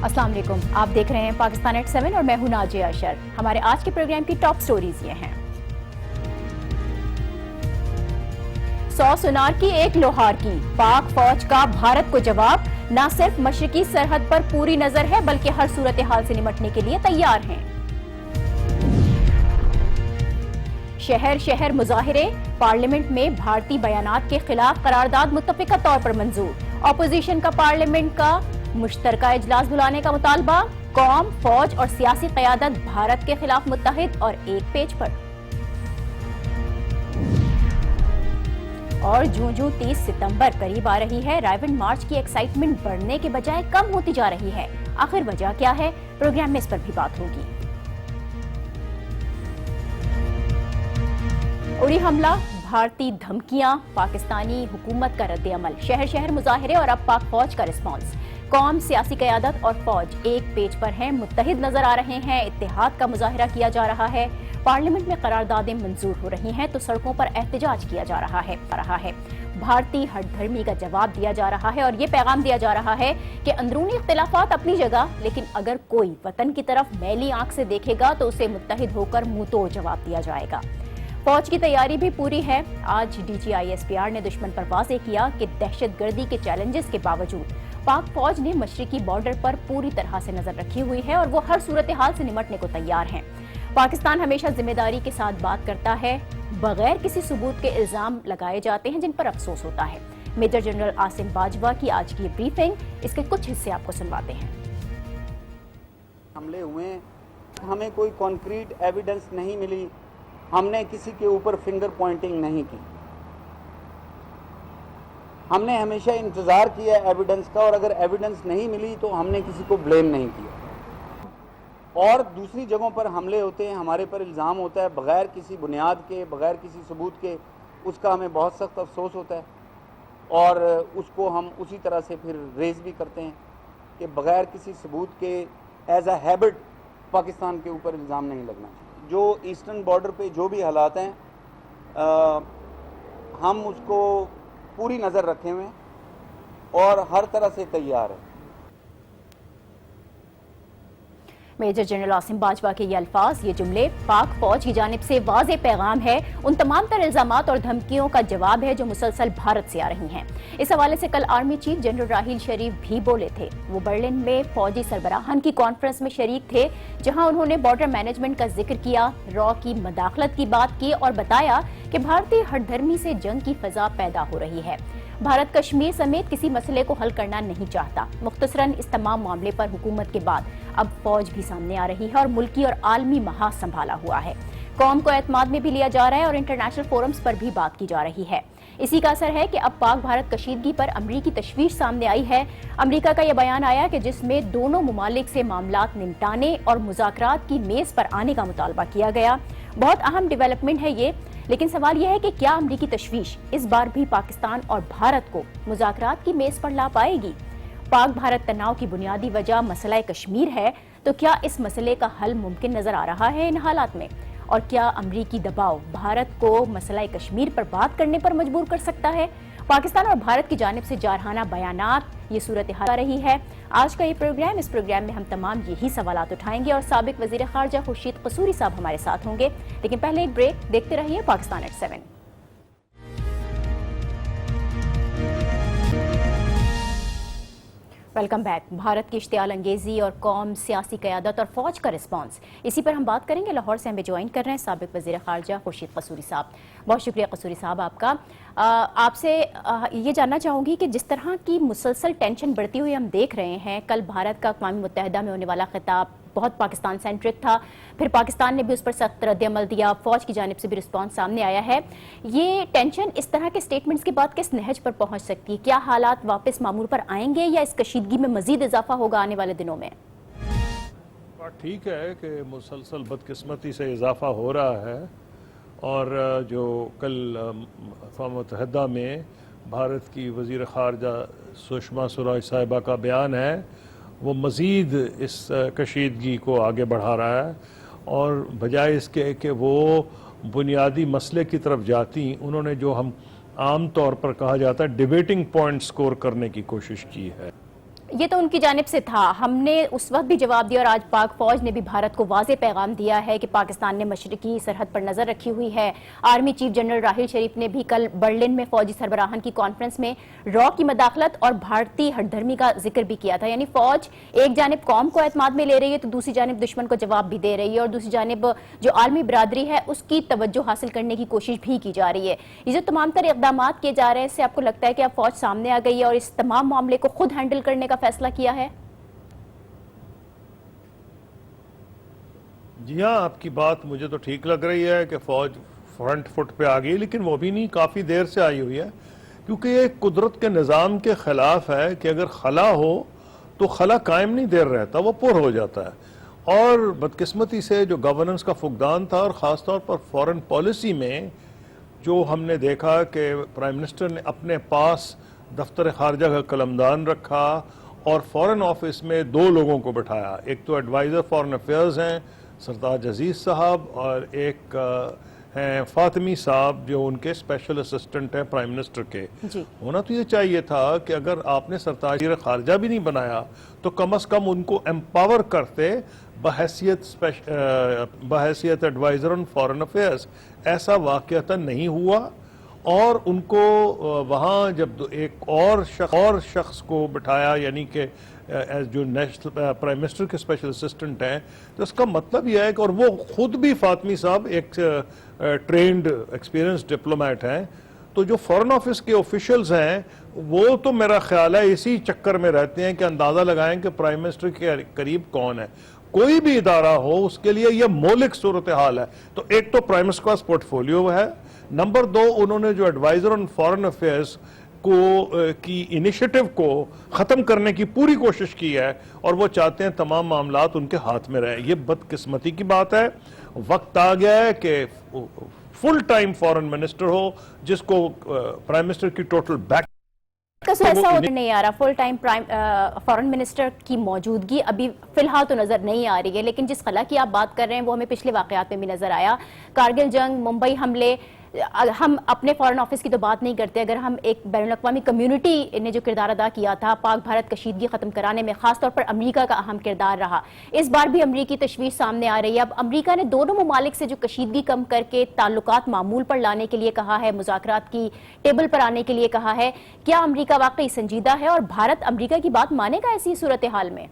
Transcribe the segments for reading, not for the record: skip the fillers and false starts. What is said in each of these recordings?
السلام علیکم، آپ دیکھ رہے ہیں پاکستان ایٹ 7 اور میں ہوں ناجیہ اشر۔ ہمارے آج کے پروگرام کی ٹاپ سٹوریز یہ ہیں۔ 100 سونار کی ایک لوہار کی، پاک فوج کا بھارت کو جواب، نہ صرف مشرقی سرحد پر پوری نظر ہے بلکہ ہر صورتحال سے نمٹنے کے لیے تیار ہیں۔ شہر شہر مظاہرے، پارلیمنٹ میں بھارتی بیانات کے خلاف قرارداد متفقہ طور پر منظور، اپوزیشن کا پارلیمنٹ کا مشترکہ اجلاس بلانے کا مطالبہ، قوم، فوج اور سیاسی قیادت بھارت کے خلاف متحد اور ایک پیج پر۔ اور جوں 30 ستمبر قریب آ رہی ہے، رائیونڈ مارچ کی ایکسائٹمنٹ بڑھنے کے بجائے کم ہوتی جا رہی ہے۔ آخر وجہ کیا ہے؟ پروگرام میں اس پر بھی بات ہوگی۔ اڑی حملہ، بھارتی دھمکیاں، پاکستانی حکومت کا رد عمل، شہر شہر مظاہرے اور اب پاک فوج کا رسپانس۔ قوم، سیاسی قیادت اور فوج ایک پیج پر ہیں، متحد نظر آ رہے ہیں، اتحاد کا مظاہرہ کیا جا رہا ہے۔ پارلیمنٹ میں قراردادیں منظور ہو رہی ہیں تو سڑکوں پر احتجاج کیا جا رہا ہے۔ بھارتی ہٹ دھرمی کا جواب دیا جا رہا ہے اور یہ پیغام دیا جا رہا ہے کہ اندرونی اختلافات اپنی جگہ، لیکن اگر کوئی وطن کی طرف میلی آنکھ سے دیکھے گا تو اسے متحد ہو کر منہ توڑ جواب دیا جائے گا۔ فوج کی تیاری بھی پوری ہے۔ آج DGISPR نے دشمن پر واضح کیا کہ دہشت گردی کے چیلنجز کے باوجود پاک فوج نے مشرقی بارڈر پر پوری طرح سے نظر رکھی ہوئی ہے اور وہ ہر صورتحال سے نمٹنے کو تیار ہیں۔ پاکستان ہمیشہ ذمہ داری کے ساتھ بات کرتا ہے، بغیر کسی ثبوت کے الزام لگائے جاتے ہیں جن پر افسوس ہوتا ہے۔ میجر جنرل عاصم باجوہ کی آج کی بریفنگ، اس کے کچھ حصے آپ کو سنواتے ہیں۔ حملے ہوئے، ہمیں کوئی کانکریٹ ایویڈنس نہیں ملی، ہم نے کسی کے اوپر فنگر پوائنٹنگ نہیں کی، ہم نے ہمیشہ انتظار کیا ایویڈنس کا، اور اگر ایویڈنس نہیں ملی تو ہم نے کسی کو بلیم نہیں کیا۔ اور دوسری جگہوں پر حملے ہوتے ہیں، ہمارے پر الزام ہوتا ہے بغیر کسی بنیاد کے، بغیر کسی ثبوت کے، اس کا ہمیں بہت سخت افسوس ہوتا ہے، اور اس کو ہم اسی طرح سے پھر ریز بھی کرتے ہیں کہ بغیر کسی ثبوت کے ایز اے ہیبٹ پاکستان کے اوپر الزام نہیں لگنا چاہیے۔ جو ایسٹرن بارڈر پہ جو بھی حالات ہیں، ہم اس کو پوری نظر رکھے ہوئے ہیں اور ہر طرح سے تیار ہیں۔ میجر جنرل عاصم باجوہ کے یہ الفاظ، یہ جملے پاک فوج کی جانب سے واضح پیغام ہے، ان تمام تر الزامات اور دھمکیوں کا جواب ہے جو مسلسل بھارت سے آ رہی ہیں۔ اس حوالے سے کل army chief general Raheel Sharif بھی بولے تھے۔ وہ برلن میں فوجی سربراہان کی کانفرنس میں شریک تھے، جہاں انہوں نے بارڈر مینجمنٹ کا ذکر کیا، را کی مداخلت کی بات کی اور بتایا کہ بھارتی ہٹ دھرمی سے جنگ کی فضا پیدا ہو رہی ہے۔ بھارت کشمیر سمیت کسی مسئلے کو حل کرنا نہیں چاہتا۔ مختصراً اس تمام معاملے پر حکومت کے بعد اب فوج بھی سامنے آ رہی ہے اور ملکی اور عالمی محاذ سنبھالا ہوا ہے۔ قوم کو اعتماد میں بھی لیا جا رہا ہے اور انٹرنیشنل فورمز پر بھی بات کی جا رہی ہے۔ اسی کا اثر ہے کہ اب پاک بھارت کشیدگی پر امریکی تشویش سامنے آئی ہے۔ امریکہ کا یہ بیان آیا کہ جس میں دونوں ممالک سے معاملات نمٹانے اور مذاکرات کی میز پر آنے کا مطالبہ کیا گیا۔ بہت اہم ڈیولپمنٹ ہے یہ، لیکن سوال یہ ہے کہ کیا امریکی تشویش اس بار بھی پاکستان اور بھارت کو مذاکرات کی میز پر لا پائے گی؟ پاک بھارت تناؤ کی بنیادی وجہ مسئلہ کشمیر ہے، تو کیا اس مسئلے کا حل ممکن نظر آ رہا ہے ان حالات میں؟ اور کیا امریکی دباؤ بھارت کو مسئلہ کشمیر پر بات کرنے پر مجبور کر سکتا ہے؟ پاکستان اور بھارت کی جانب سے جارحانہ بیانات، یہ صورتحال آ رہی ہے۔ آج کا یہ پروگرام، اس پروگرام میں ہم تمام یہی سوالات اٹھائیں گے اور سابق وزیر خارجہ خورشید قصوری صاحب ہمارے ساتھ ہوں گے، لیکن پہلے ایک بریک، دیکھتے رہیے Pakistan at 7۔ Welcome back. Bharat کی اشتعال انگیزی اور قوم، سیاسی قیادت اور فوج کا رسپانس، اسی پر ہم بات کریں گے۔ لاہور سے ہمیں جوائن کر رہے ہیں سابق وزیر خارجہ خورشید قصوری صاحب۔ بہت شکریہ قصوری صاحب آپ کا۔ آپ سے یہ جاننا چاہوں گی کہ جس طرح کی مسلسل ٹینشن بڑھتی ہوئی ہم دیکھ رہے ہیں، کل بھارت کا اقوام متحدہ میں ہونے والا خطاب بہت پاکستان سینٹرک تھا، پھر پاکستان نے بھی اس پر سخت رد عمل دیا، فوج کی جانب سے بھی رسپانس سامنے آیا ہے۔ یہ ٹینشن اس طرح کے سٹیٹمنٹس کے بعد کس نہج پر پہنچ سکتی ہے؟ کیا حالات واپس معمول پر آئیں گے یا اس کشیدگی میں مزید اضافہ ہوگا آنے والے دنوں میں؟ بات ٹھیک ہے کہ مسلسل بدقسمتی سے اضافہ ہو رہا ہے، اور جو کل اقوام متحدہ میں بھارت کی وزیر خارجہ سشما سوراج صاحبہ کا بیان ہے، وہ مزید اس کشیدگی کو آگے بڑھا رہا ہے، اور بجائے اس کے کہ وہ بنیادی مسئلے کی طرف جاتی، انہوں نے جو ہم عام طور پر کہا جاتا ہے ڈیبیٹنگ پوائنٹ سکور کرنے کی کوشش کی ہے۔ یہ تو ان کی جانب سے تھا. ہم نے اس وقت بھی جواب دیا اور آج پاک فوج نے بھی بھارت کو واضح پیغام دیا ہے کہ پاکستان نے مشرقی سرحد پر نظر رکھی ہوئی ہے. Army chief general Raheel Sharif نے بھی کل برلن میں فوجی سربراہان کی کانفرنس میں را کی مداخلت اور بھارتی ہٹ دھرمی کا ذکر بھی کیا تھا. یعنی فوج ایک جانب قوم کو اعتماد میں لے رہی ہے تو دوسری جانب دشمن کو جواب بھی دے رہی ہے اور دوسری جانب جو عالمی برادری ہے اس کی توجہ حاصل کرنے کی کوشش بھی کی جا رہی ہے. یہ جو تمام تر اقدامات کیے جا رہے ہیں اس سے آپ کو لگتا ہے کہ اب فوج سامنے آ گئی ہے اور اس تمام معاملے کو خود ہینڈل کرنے کا فیصلہ کیا ہے؟ جی ہاں، آپ کی بات مجھے تو ٹھیک لگ رہی ہے کہ فوج فرنٹ فٹ پہ آ گئی، لیکن وہ بھی نہیں، کافی دیر سے آئی ہوئی ہے، کیونکہ یہ قدرت کے نظام کے خلاف ہے کہ اگر خلا ہو تو خلا قائم نہیں دیر رہتا، وہ پر ہو جاتا ہے. اور بدقسمتی سے جو گورننس کا فقدان تھا اور خاص طور پر فورن پالیسی میں جو ہم نے دیکھا کہ پرائم منسٹر نے اپنے پاس دفتر خارجہ کا قلمدان رکھا اور فورن آفس میں 2 لوگوں کو بٹھایا. ایک تو ایڈوائزر فورن افیئرز ہیں سرتاج عزیز صاحب اور ایک ہیں فاطمی صاحب جو ان کے اسپیشل اسسٹنٹ ہیں پرائم منسٹر کے. ہونا تو یہ چاہیے تھا کہ اگر آپ نے سرتاج خارجہ بھی نہیں بنایا تو کم از کم ان کو امپاور کرتے بحیثیت ایڈوائزر آن فورن افیئرز. ایسا واقعتاً نہیں ہوا اور ان کو وہاں جب ایک اور شخص کو بٹھایا یعنی کہ جو نیشنل پرائم منسٹر کے اسپیشل اسسٹنٹ ہیں، تو اس کا مطلب یہ ہے کہ اور وہ خود بھی فاطمی صاحب ایک ٹرینڈ ایکسپیرینس ڈپلومیٹ ہیں، تو جو فورن آفس کے آفیشلز ہیں وہ تو میرا خیال ہے اسی چکر میں رہتے ہیں کہ اندازہ لگائیں کہ پرائم منسٹر کے قریب کون ہے. کوئی بھی ادارہ ہو اس کے لیے یہ مولک صورتحال ہے. تو ایک تو پرائم منسٹر کا پورٹ ہے، نمبر 2 انہوں نے جو ایڈوائزر آن فورن افیئرز کی انیشیٹو کو ختم کرنے کی پوری کوشش کی ہے اور وہ چاہتے ہیں تمام معاملات ان کے ہاتھ میں رہے. یہ بدقسمتی کی بات ہے. وقت آ گیا ہے کہ فل ٹائم فورن منسٹر ہو جس کو پرائم منسٹر کی ٹوٹل بیک ایسا نہیں آ رہا. فل ٹائم فورن منسٹر کی موجودگی ابھی فی الحال تو نظر نہیں آ رہی ہے، لیکن جس خلا کی آپ بات کر رہے ہیں وہ ہمیں پچھلے واقعات میں بھی نظر آیا. کارگل جنگ، ممبئی حملے، ہم اپنے فورن آفس کی تو بات نہیں کرتے، اگر ہم ایک بین الاقوامی کمیونٹی نے جو کردار ادا کیا تھا پاک بھارت کشیدگی ختم کرانے میں، خاص طور پر امریکہ کا اہم کردار رہا. اس بار بھی امریکی تشویش سامنے آ رہی ہے. اب امریکہ نے دونوں ممالک سے جو کشیدگی کم کر کے تعلقات معمول پر لانے کے لیے کہا ہے، مذاکرات کی ٹیبل پر آنے کے لیے کہا ہے. کیا امریکہ واقعی سنجیدہ ہے اور بھارت امریکہ کی بات مانے گا ایسی صورتحال میں؟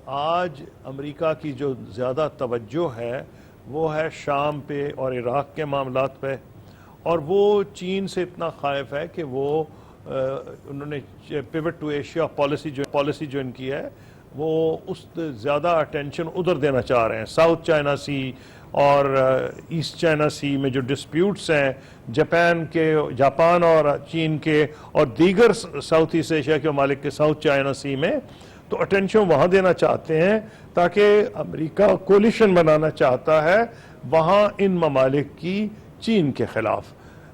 آج امریکہ کی جو زیادہ توجہ ہے وہ ہے شام پہ اور عراق کے معاملات پہ، اور وہ چین سے اتنا خائف ہے کہ وہ انہوں نے پیوٹ ٹو ایشیا پالیسی جو ان کی ہے وہ اس زیادہ اٹینشن ادھر دینا چاہ رہے ہیں. ساؤتھ چائنا سی اور ایسٹ چائنا سی میں جو ڈسپیوٹس ہیں جاپان اور چین کے اور دیگر ساؤتھ ایسٹ ایشیا کے ممالک کے ساؤتھ چائنا سی میں، تو اٹینشن وہاں دینا چاہتے ہیں تاکہ امریکہ کولیشن بنانا چاہتا ہے وہاں ان ممالک کی چین کے خلاف.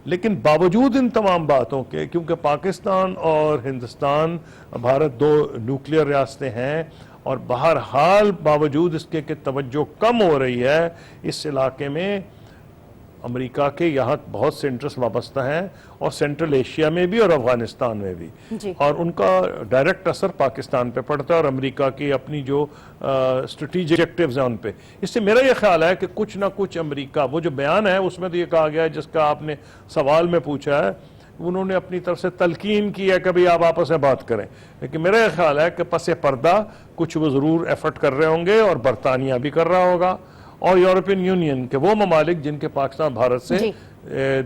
لیکن باوجود ان تمام باتوں کے، کیونکہ پاکستان اور ہندوستان بھارت 2 نیوکلیئر ریاستیں ہیں اور بہرحال باوجود اس کے کہ توجہ کم ہو رہی ہے اس علاقے میں، امریکہ کے یہاں بہت سے انٹرسٹ وابستہ ہیں اور سینٹرل ایشیا میں بھی اور افغانستان میں بھی، اور ان کا ڈائریکٹ اثر پاکستان پہ پڑتا ہے اور امریکہ کی اپنی جو اسٹریٹجک آبجیکٹیوز ہیں ان پہ. اس سے میرا یہ خیال ہے کہ کچھ نہ کچھ امریکہ، وہ جو بیان ہے اس میں تو یہ کہا گیا ہے جس کا آپ نے سوال میں پوچھا ہے، انہوں نے اپنی طرف سے تلقین کی ہے کبھی آپ آپس میں بات کریں، لیکن میرا یہ خیال ہے کہ پس پردہ کچھ وہ ضرور ایفرٹ کر رہے ہوں گے اور برطانیہ بھی کر رہا ہوگا اور یورپین یونین کے وہ ممالک جن کے پاکستان بھارت سے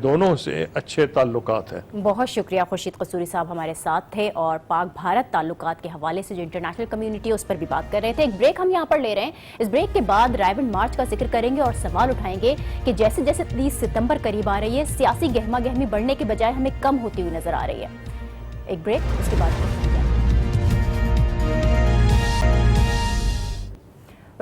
دونوں سے اچھے تعلقات ہیں. بہت شکریہ. خورشید قصوری صاحب ہمارے ساتھ تھے اور پاک بھارت تعلقات کے حوالے سے جو انٹرنیشنل کمیونٹی ہے اس پر بھی بات کر رہے تھے. ایک بریک ہم یہاں پر لے رہے ہیں. اس بریک کے بعد رائے بند مارچ کا ذکر کریں گے اور سوال اٹھائیں گے کہ جیسے جیسے 30 ستمبر قریب آ رہی ہے سیاسی گہما گہمی بڑھنے کے بجائے ہمیں کم ہوتی ہوئی نظر آ رہی ہے. ایک بریک، اس کے بعد